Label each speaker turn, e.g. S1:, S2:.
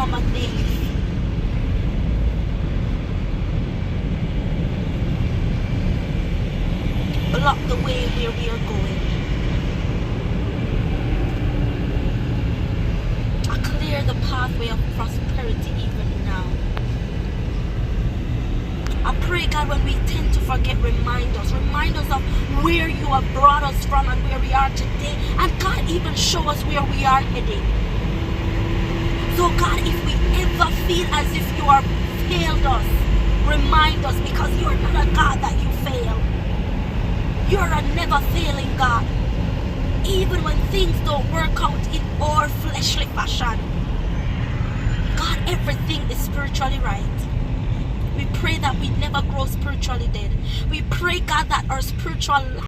S1: former days. Block the way where we are going. I clear the pathway of prosperity even now. I pray, God, when we tend to forget, remind us of where you have brought us from and where we are today. And God, even show us where we are heading. So God, if we ever feel as if you have failed us, remind us, because you're not a God that you fail. You're a never failing God. Even when things don't work out in our fleshly fashion, God, everything is spiritually right. We pray that we never grow spiritually dead. We pray, God, that our spiritual life